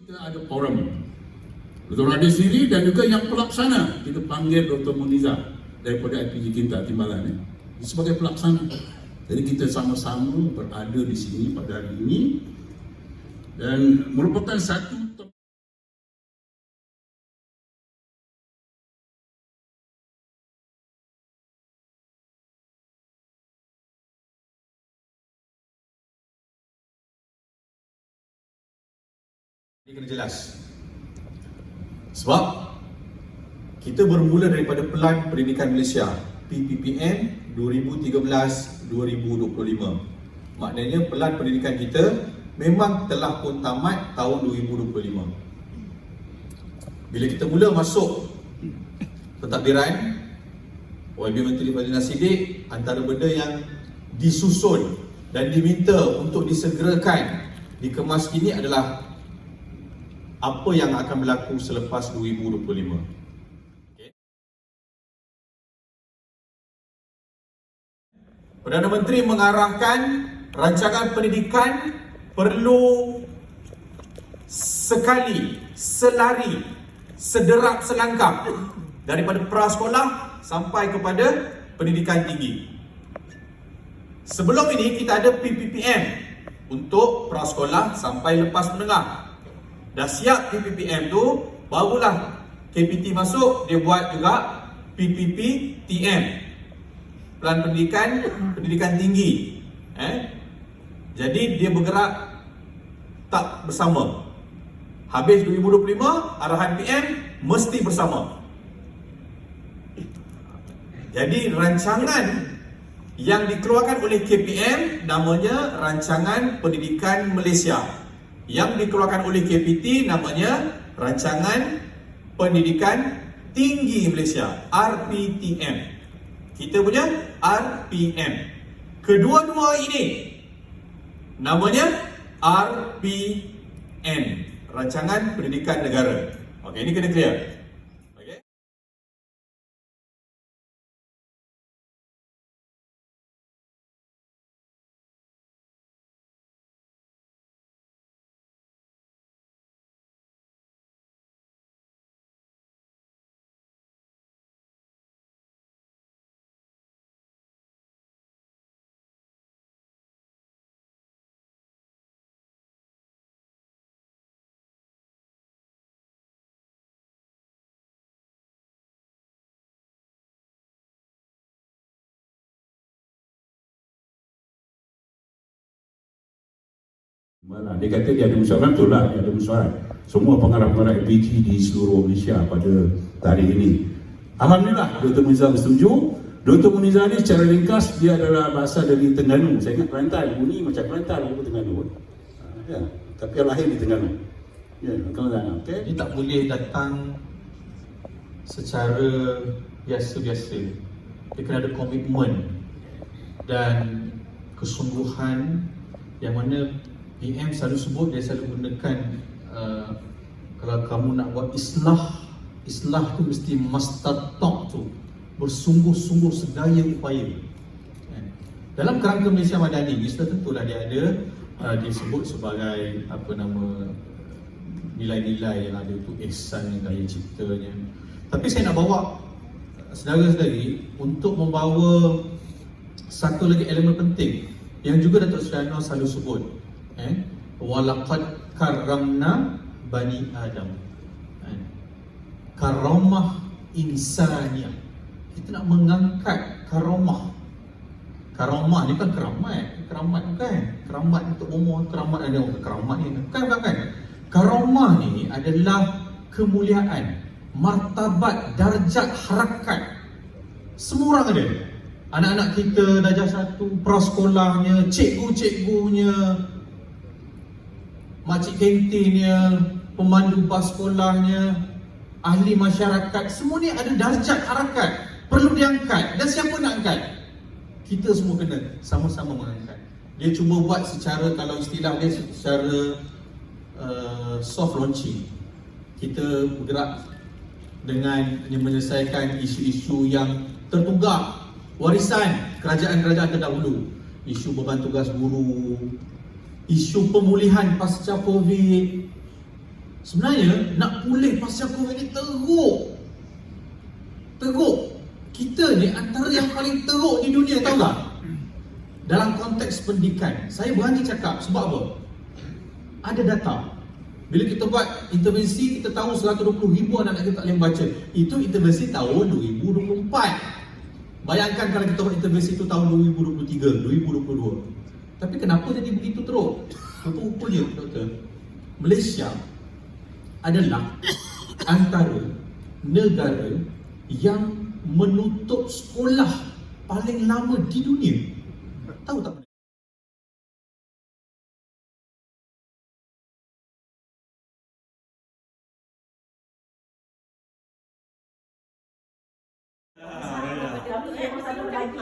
Kita ada forum Dr. Radin sendiri dan juga yang pelaksana. Kita panggil Dr. Muniza daripada IPG Kinta Timbalan sebagai pelaksana. Jadi kita sama-sama berada di sini pada hari ini dan merupakan satu ini kena jelas. Sebab kita bermula daripada Pelan Pendidikan Malaysia PPPM 2013-2025. Maknanya pelan pendidikan kita memang telah pun tamat tahun 2025. Bila kita mula masuk pentadbiran, YB Menteri Fadzil Siddiq, antara benda yang disusun dan diminta untuk disegerakan dikemas ini adalah apa yang akan berlaku selepas 2025. Perdana Menteri mengarahkan rancangan pendidikan perlu sekali, selari, sederap selangkah daripada prasekolah sampai kepada pendidikan tinggi. Sebelum ini kita ada PPPM untuk prasekolah sampai lepas menengah. Dah siap PPPM tu, barulah KPT masuk, dia buat juga PPPTM, Pelan Pendidikan Tinggi. Jadi dia bergerak tak bersama. Habis 2025, arahan PM mesti bersama. Jadi rancangan yang dikeluarkan oleh KPM namanya Rancangan Pendidikan Malaysia. Yang dikeluarkan oleh KPT namanya Rancangan Pendidikan Tinggi Malaysia, RPTM. Kita punya RPM. Kedua-dua ini namanya RPN, Rancangan Pendidikan Negara. Okey, ini kena clear. Okey. Malah dia kata dia ada mesyuarat, betul lah dia ada mesyuarat. Semua pengarah-pengarah LPG di seluruh Malaysia pada tarikh ini. Alhamdulillah Dr. Muniza bersetuju. Dr. Muniza ni secara ringkas dia adalah berasal dari Terengganu. Saya ingat Kelantan, bunyi macam Kelantan bukan Terengganu. Ya, tapi dia lahir di Terengganu. Ya, Kelantan. Okey. Dia tak boleh datang secara biasa-biasa. Dia kena ada komitmen dan kesungguhan yang mana PM selalu sebut, dia selalu gunakan kalau kamu nak buat Islah tu mesti mastataq tu, bersungguh-sungguh sedaya upaya. Dalam kerangka Malaysia Madani, sudah tentulah dia ada disebut sebagai apa nama nilai-nilai yang ada tu, ihsan, gaya ciptanya. Tapi saya nak bawa saudara-saudari untuk membawa satu lagi elemen penting yang juga Datuk Seri Anwar selalu sebut. Walaqad karramna bani Adam. Karamah insaniyah. Kita nak mengangkat karamah. Karamah ni kan keramat. Keramat bukan. Keramat untuk umur, keramat ada orang keramat ni. Bukan. Karamah ni adalah kemuliaan, martabat, darjat, harakat. Semua orang ada. Anak-anak kita darjah 1, prasekolahnya, cikgu-cikgunya, makcik kantinnya, pemandu bas sekolahnya, ahli masyarakat, semua ni ada darjat harakat, perlu diangkat. Dan siapa nak angkat? Kita semua kena sama-sama mengangkat. Dia cuba buat secara, kalau istilah dia secara soft launching. Kita bergerak dengan menyelesaikan isu-isu yang tertunggak, warisan kerajaan-kerajaan terdahulu, isu beban tugas guru, isu pemulihan pasca Covid, Sebenarnya nak pulih pasal COVID ni teruk. Kita ni antara yang paling teruk di dunia, tahu tak? Dalam konteks pendidikan. Saya berani cakap sebab apa? Ada data. Bila kita buat intervensi, kita tahu 120,000 anak kita tak boleh baca. Itu intervensi tahun 2024. Bayangkan kalau kita buat intervensi itu tahun 2023, 2022. Tapi kenapa jadi begitu teruk? Rupa-rupanya, doktor, Malaysia adalah antara negara yang menutup sekolah paling lama di dunia. Tahu tak? Kami memang satu lagi.